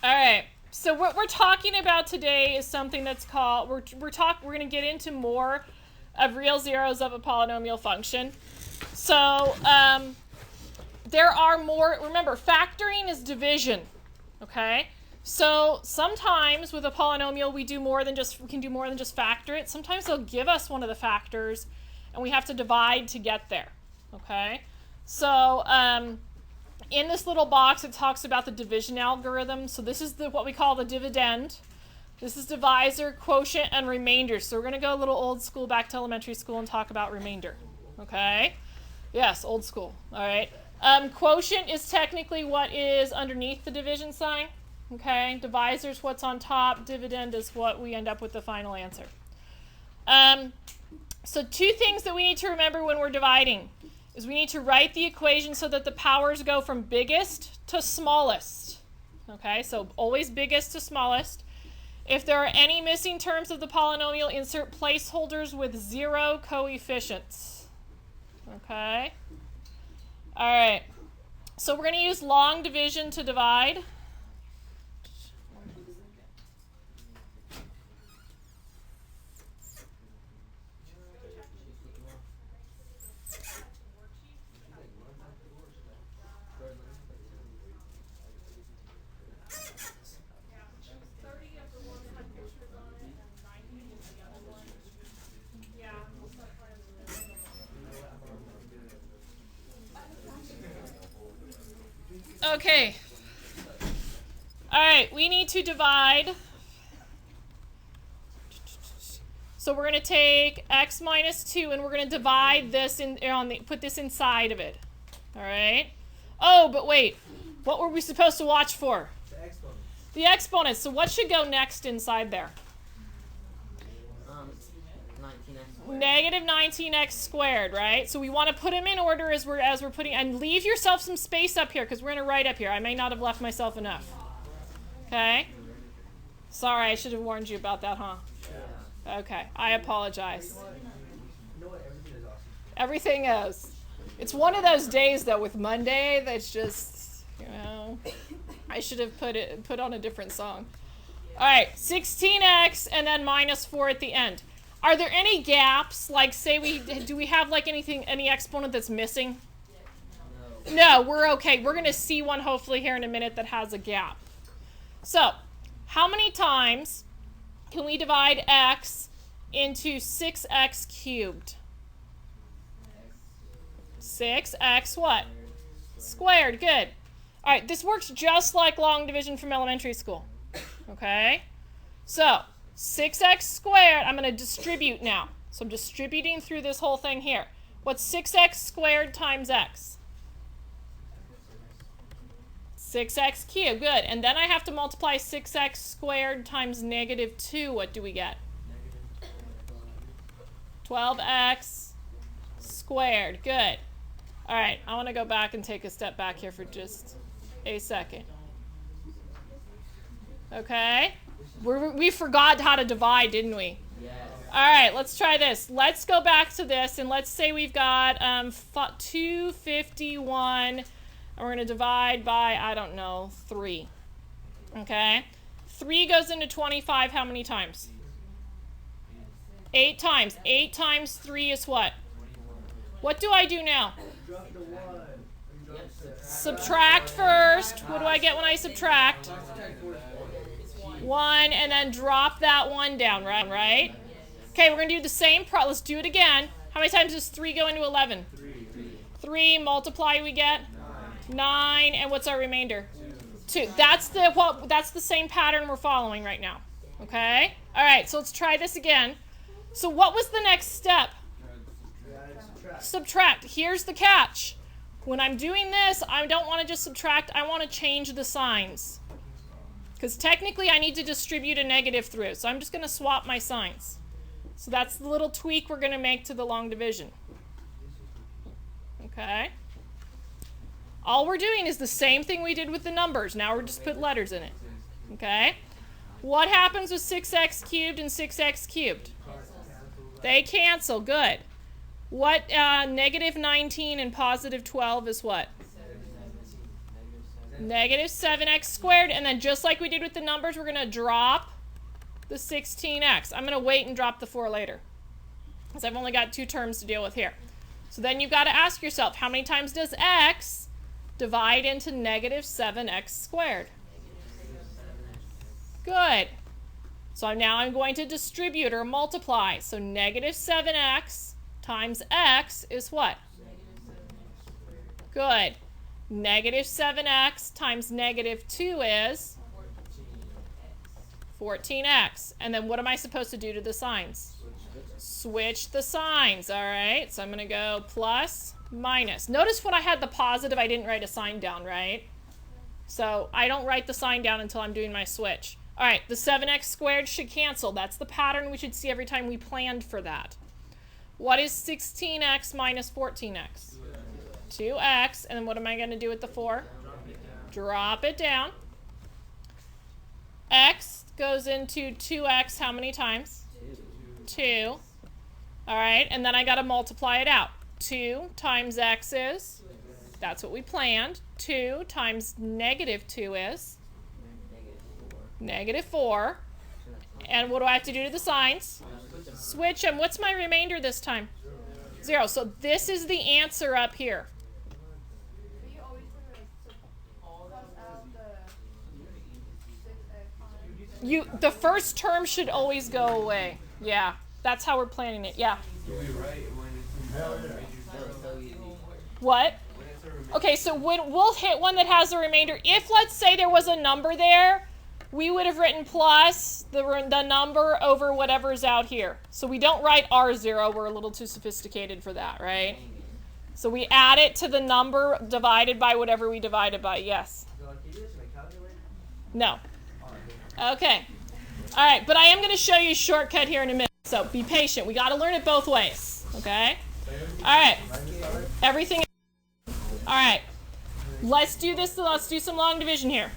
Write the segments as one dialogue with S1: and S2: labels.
S1: All right. So what we're talking about today is something that's called, we're going to get into more of real zeros of a polynomial function. So there are more, remember, factoring is division, okay? So sometimes with a polynomial we can do more than just factor it. Sometimes they'll give us one of the factors and we have to divide to get there, okay? So in this little box, it talks about the division algorithm. So this is what we call the dividend. This is divisor, quotient, and remainder. So we're going to go a little old school back to elementary school and talk about remainder. Okay? Yes, old school. All right. Quotient is technically what is underneath the division sign. Okay? Divisor is what's on top. Dividend is what we end up with the final answer. So two things that we need to remember when we're dividing is we need to write the equation so that the powers go from biggest to smallest. Okay, so always biggest to smallest. If there are any missing terms of the polynomial, insert placeholders with 0 coefficients. Okay. All right. So we're going to use long division to divide. Okay. All right, we need to divide. So we're going to take x minus 2 and we're going to divide this put this inside of it. All right? Oh, but wait. What were we supposed to watch for?
S2: The exponents.
S1: The exponents. So what should go next inside there?
S2: 19x squared.
S1: Negative 19x squared, right? So we want to put them in order as we're putting, and leave yourself some space up here because we're going to write up here. I may not have left myself enough. Okay? Sorry, I should have warned you about that, huh?
S2: Yeah.
S1: Okay, I apologize.
S2: You know what? Everything is awesome.
S1: Everything is. It's one of those days, though, with Monday that's just, I should have put on a different song. All right, 16x and then minus 4 at the end. Are there any gaps? Like, say do we have like any exponent that's missing? No, we're okay. We're going to see one hopefully here in a minute that has a gap. So, how many times can we divide x into 6x cubed? 6x what? Squared. Good. All right, this works just like long division from elementary school. Okay? So, 6x squared, I'm going to distribute now. So I'm distributing through this whole thing here. What's 6x squared times x? 6x cubed. Good. And then I have to multiply 6x squared times negative 2. What do we get? 12x squared. Good. All right. I want to go back and take a step back here for just a second. Okay? We forgot how to divide, didn't we?
S2: Yes.
S1: All right, let's try this. Let's go back to this, and let's say we've got 251, and we're going to divide by, I don't know, 3. Okay? 3 goes into 25 how many times? 8 times. 8 times 3 is what? What do I do now?
S2: Drop the 1.
S1: Subtract first. What do I get when I subtract? 1, and then drop that 1 down, right? Okay, we're going to do the same let's do it again. How many times does 3 go into 11? 3 multiply, we get 9, and what's our remainder? 2. That's the same pattern we're following right now. Okay? All right, so let's try this again. So what was the next step? Subtract. Here's the catch. When I'm doing this, I don't want to just subtract. I want to change the signs. Because technically I need to distribute a negative through. So I'm just going to swap my signs. So that's the little tweak we're going to make to the long division. Okay? All we're doing is the same thing we did with the numbers. Now we're just put letters in it. Okay? What happens with 6x cubed and 6x cubed? They cancel. Good. What negative 19 and positive 12 is what? Negative 7x squared. And then just like we did with the numbers, we're going to drop the 16x. I'm going to wait and drop the 4 later, because I've only got 2 terms to deal with here. So then you've got to ask yourself, how many times does x divide into negative 7x squared? Good. So now I'm going to distribute or multiply. So negative 7x times x is what? Good. Negative 7x times negative 2 is 14x. And then what am I supposed to do to the signs? Switch the signs. All right. So I'm going to go plus, minus. Notice when I had the positive, I didn't write a sign down, right? So I don't write the sign down until I'm doing my switch. All right. The 7x squared should cancel. That's the pattern we should see every time we planned for that. What is 16x minus 14x? 2x. And then what am I going to do with the 4? Drop it down. X goes into 2x how many times? 2. All right, and then I got to multiply it out. 2 times x is, that's what we planned. 2 times negative 2 is negative 4. And what do I have to do to the signs? Switch them. What's my remainder this time? 0. So this is the answer up here. The first term should always go away. Yeah, that's how we're planning it. Yeah. What? Okay, so we'll hit one that has a remainder. If, let's say, there was a number there, we would have written plus the number over whatever's out here. So we don't write R0. We're a little too sophisticated for that, right? So we add it to the number divided by whatever we divided by. Yes. No. Okay. All right, but I am going to show you a shortcut here in a minute. So be patient. We got to learn it both ways. Okay? All right. Everything. All right. Let's do this. Let's do some long division here.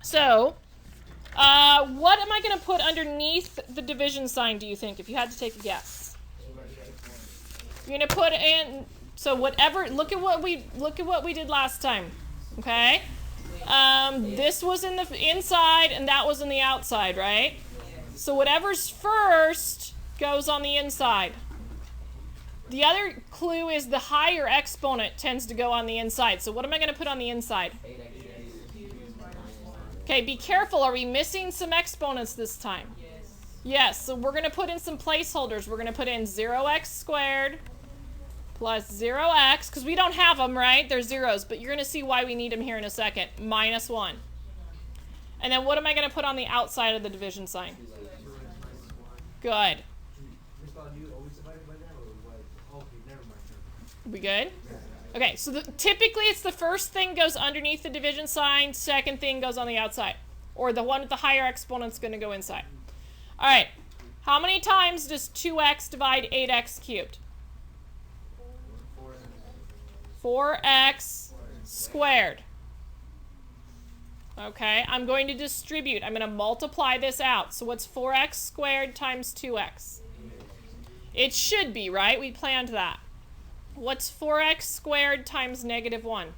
S1: So, what am I going to put underneath the division sign, do you think, if you had to take a guess? You're going to put in, so whatever, look at what we did last time. Okay? This was in the inside and that was in the outside, right? So whatever's first goes on the inside. The other clue is the higher exponent tends to go on the inside. So what am I going to put on the inside? Okay, be careful. Are we missing some exponents this time? Yes, so we're going to put in some placeholders. We're going to put in 0x squared plus 0x, because we don't have them, right? They're zeros, but you're going to see why we need them here in a second. Minus 1. And then what am I going to put on the outside of the division sign? Good. We good? Okay, so typically it's the first thing goes underneath the division sign, second thing goes on the outside. Or the one with the higher exponent's going to go inside. All right, how many times does 2x divide 8x cubed? 4x squared. Okay, I'm going to distribute. I'm going to multiply this out. So what's 4x squared times 2x? It should be, right? We planned that. What's 4x squared times negative 1?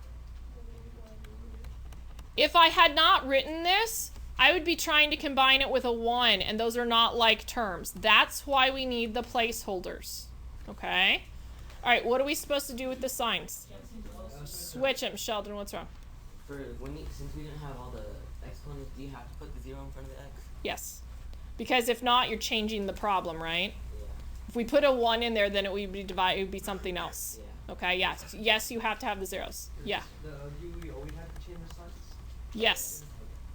S1: If I had not written this, I would be trying to combine it with a 1, and those are not like terms. That's why we need the placeholders. Okay? All right, what are we supposed to do with the signs? Switch them. Sheldon, what's wrong?
S2: Since we didn't have all the exponents, do you have to put the 0 in front of the x?
S1: Yes. Because if not, you're changing the problem, right? Yeah. If we put a 1 in there, then it would be divided. It would be something else. Yeah. Okay, yes. Yes, you have to have the zeros. Yeah.
S2: Do we always have to change the signs?
S1: Yes.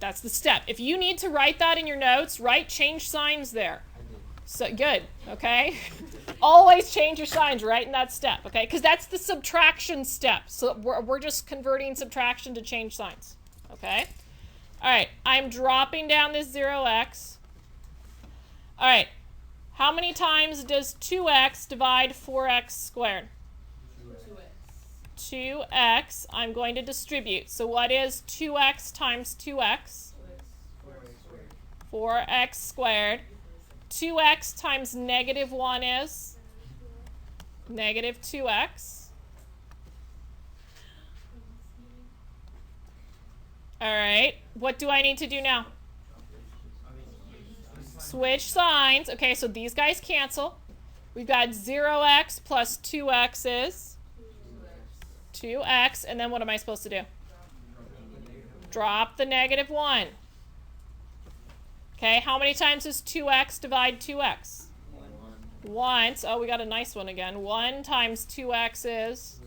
S1: That's the step. If you need to write that in your notes, write change signs there. So good, okay? Always change your signs right in that step, okay? Because that's the subtraction step. So we're just converting subtraction to change signs, okay? All right, I'm dropping down this 0x. All right, how many times does 2x divide 4x squared? 2x. I'm going to distribute. So what is 2x times 2x? 4x squared. 2x times negative 1 is negative 2x. All right. What do I need to do now? Switch signs. Okay, so these guys cancel. We've got 0x plus 2x is 2x. And then what am I supposed to do? Drop the negative 1. Okay, how many times does 2x divide 2x? Once. Oh, we got a nice one again. 1 times 2x is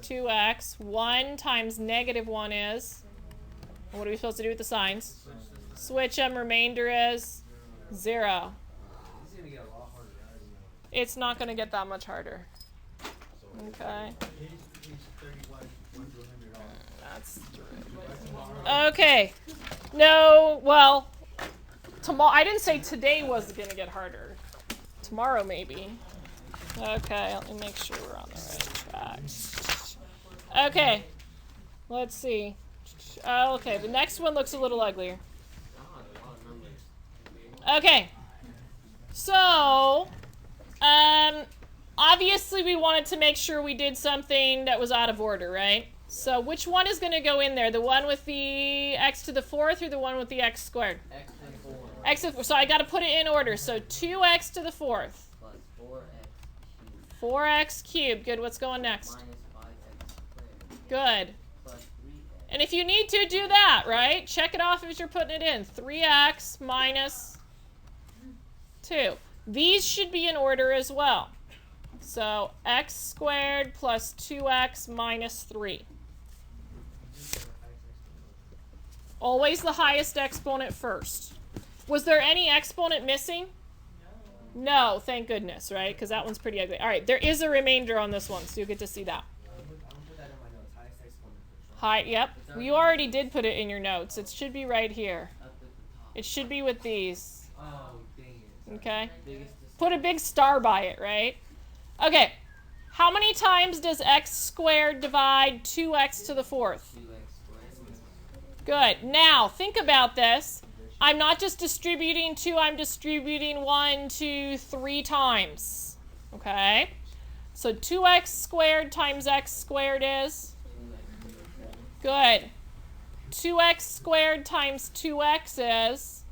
S1: 2x. 1 times negative 1 is... What are we supposed to do with the signs? Switch them. Remainder is 0. It's not going to get that much harder. Okay. That's okay. No, well, tomorrow. I didn't say today was going to get harder. Tomorrow, maybe. Okay, let me make sure we're on the right track. Okay, let's see. Okay, the next one looks a little uglier. Okay, so, obviously we wanted to make sure we did something that was out of order, right? So which one is going to go in there? The one with the x to the 4th or the one with the x squared?
S2: X to the 4.
S1: X to the 4th. So I got to put it in order. So 2x to the 4th.
S2: Plus 4x cubed.
S1: 4x cubed. Good. What's going next?
S2: Minus 5x squared.
S1: Good.
S2: Plus 3x.
S1: And if you need to, do that, right? Check it off as you're putting it in. 3x minus 2. These should be in order as well. So x squared plus 2x minus 3. Always the highest exponent first. Was there any exponent missing? No, thank goodness, right? Because that one's pretty ugly. All right, there is a remainder on this one, so you'll get to see that. Hi, yep. You already did put it in your notes. It should be right here. It should be with these. Okay? Put a big star by it, right? Okay. How many times does x squared divide 2x to the 4th? Good. Now, think about this. I'm not just distributing 2, I'm distributing 1, 2, 3 times. Okay? So 2x squared times x squared is? Good. 2x squared times 2x is?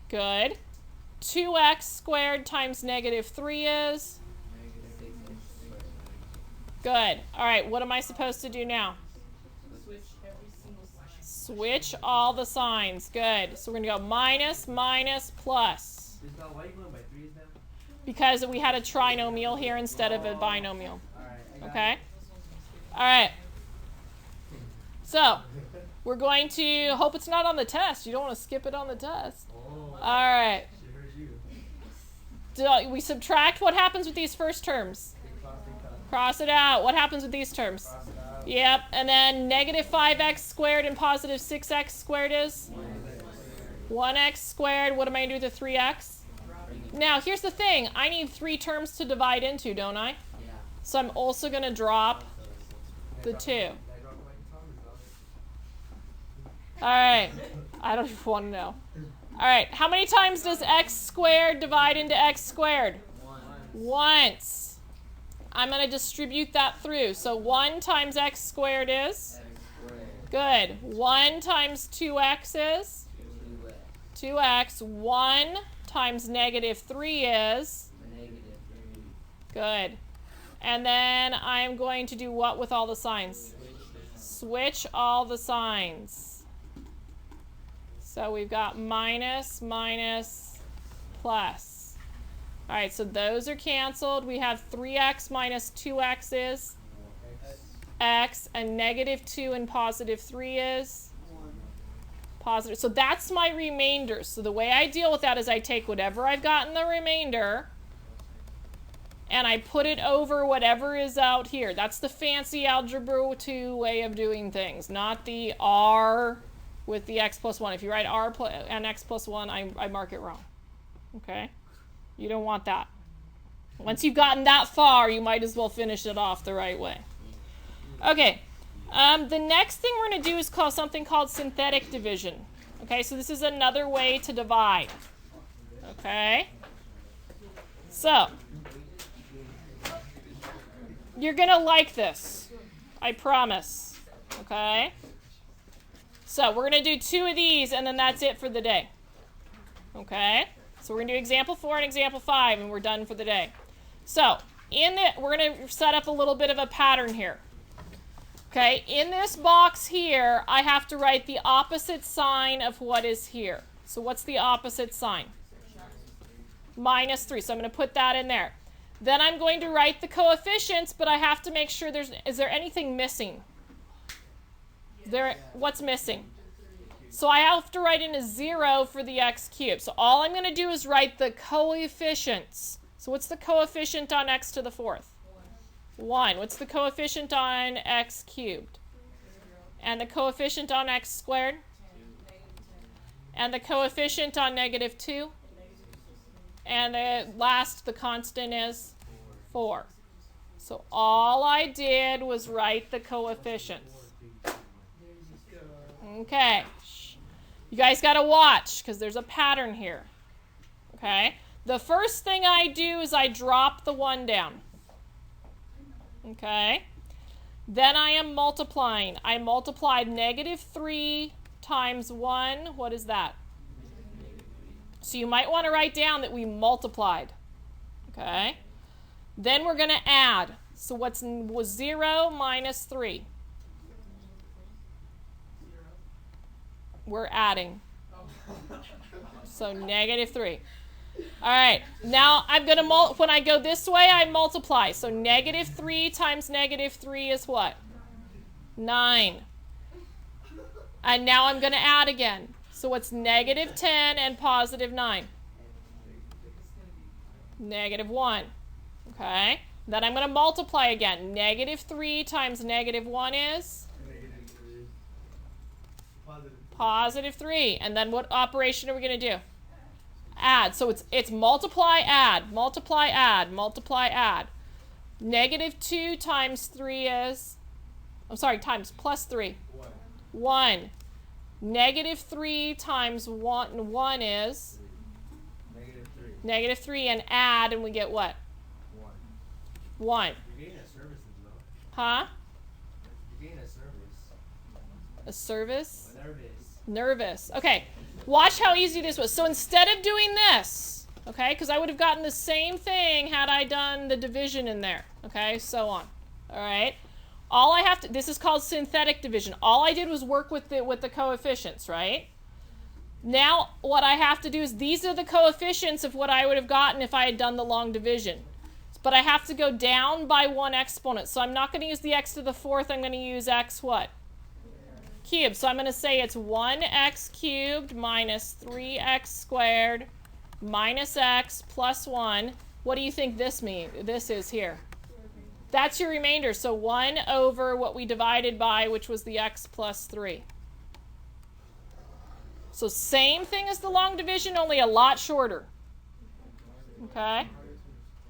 S1: Good. 2x squared times negative 3 is? Good. All right, what am I supposed to do now? Switch all the signs. Good. So we're going to go minus, minus, plus. Because we had a trinomial here instead of a binomial. Okay? All right. So, we're going to hope it's not on the test. You don't want to skip it on the test. All right. Do we subtract? What happens with these first terms? Cross it out. What happens with these terms? Yep, and then negative 5x squared and positive 6x squared is? 1x squared. What am I going to do with the 3x? Now, here's the thing. I need 3 terms to divide into, don't I? So I'm also going to drop the 2. All right. I don't even want to know. All right. How many times does x squared divide into x squared? Once. I'm going to distribute that through. So 1 times x squared is? Good. 1 times 2x is? 2x. 1 times negative 3 is? Good. And then I'm going to do what with all the signs? Switch all the signs. So we've got minus, minus, plus. All right, so those are canceled. We have 3x minus 2x is x, and negative 2 and positive 3 is positive. So that's my remainder. So the way I deal with that is I take whatever I've got in the remainder and I put it over whatever is out here. That's the fancy algebra 2 way of doing things, not the r with the x plus 1. If you write r and x plus 1, I mark it wrong. Okay? You don't want that. Once you've gotten that far, you might as well finish it off the right way. Okay. The next thing we're going to do is call something called synthetic division. Okay, so this is another way to divide. Okay? So, you're going to like this. I promise. Okay? So we're going to do 2 of these, and then that's it for the day. Okay? So we're going to do example 4 and example 5, and we're done for the day. So we're going to set up a little bit of a pattern here. Okay? In this box here, I have to write the opposite sign of what is here. So what's the opposite sign? -3. So I'm going to put that in there. Then I'm going to write the coefficients, but I have to make sure is there anything missing? What's missing? So I have to write in a 0 for the x cubed. So all I'm going to do is write the coefficients. So what's the coefficient on x to the 4th? 1. What's the coefficient on x cubed? And the coefficient on x squared? And the coefficient on -2? And the constant is 4. So all I did was write the coefficients. Okay. You guys got to watch because there's a pattern here. Okay. The first thing I do is I drop the 1 down. Okay. Then I am multiplying. I multiplied -3 times 1. What is that? So you might want to write down that we multiplied. Okay. Then we're going to add. So was 0 minus 3? We're adding. So -3. All right. Now I'm going to when I go this way, I multiply. So -3 times -3 is what? 9. And now I'm going to add again. So what's -10 and +9? -1. Okay. Then I'm going to multiply again. -3 times -1 is? +3. And then what operation are we going to do? Add. So it's multiply, add, multiply, add, multiply, add. -2 times 3 is? Times +3. 1. -3 times 1 is? -3. And add, and we get what? 1.
S3: You're getting a service, though.
S1: Huh?
S3: You're getting a service.
S1: A service?
S3: Nervous.
S1: Okay. Watch how easy this was. So instead of doing this, okay, because I would have gotten the same thing had I done the division in there. Okay, so on. All right. All I have to, this is called synthetic division. All I did was work with the coefficients, right? Now what I have to do is these are the coefficients of what I would have gotten if I had done the long division. But I have to go down by 1 exponent. So I'm not going to use the x to the 4th. I'm going to use x what? Cubed. So I'm going to say it's 1x cubed minus 3x squared minus x plus 1. What do you think this is here? That's your remainder. So 1 over what we divided by, which was the x plus 3. So same thing as the long division, only a lot shorter. Okay?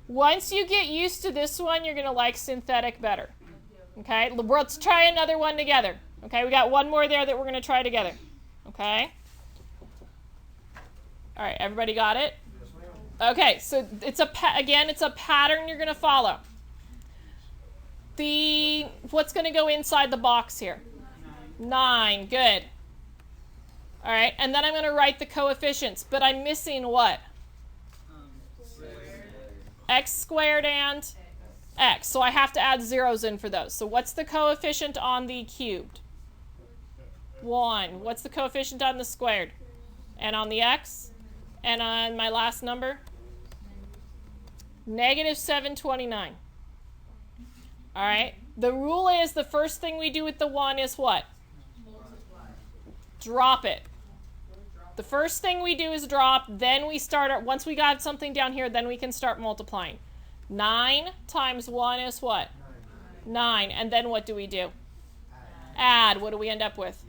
S1: Once you get used to this one, you're going to like synthetic better. Okay? Let's try another one together. Okay? We got one more there that we're going to try together. Okay? All right, everybody got it? Okay, so it's again, it's a pattern you're going to follow. What's going to go inside the box here? 9. Good. All right, and then I'm going to write the coefficients, but I'm missing what? X squared and x. So I have to add zeros in for those. So what's the coefficient on the cubed? 1. What's the coefficient on the squared? And on the x? And on my last number? -729. All right. The rule is the first thing we do with the 1 is what? Drop it. The first thing we do is drop, then we start, once we got something down here, then we can start multiplying. 9 times 1 is what? 9. And then what do we do? Add. What do we end up with?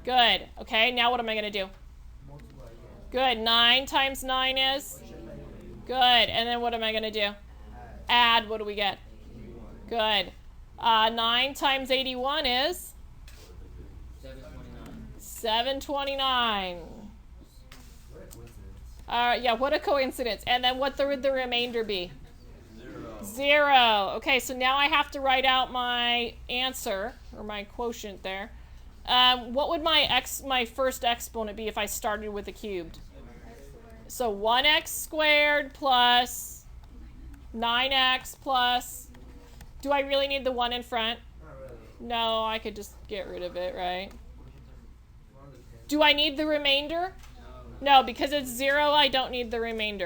S1: Good. Okay, now what am I going to do? Good. 9 times 9 is? Good. And then what am I going to do? Add. What do we get? Good. 9 times 81 is? 729. Yeah, what a coincidence. And then what would the remainder be? 0. Okay, so now I have to write out my answer, or my quotient there. What would my first exponent be if I started with a cubed? So 1x squared plus 9x plus, do I really need the 1 in front?
S3: Not really.
S1: No, I could just get rid of it, right?
S3: One of the 10.
S1: Do I need the remainder?
S3: No.
S1: No, because it's 0, I don't need the remainder.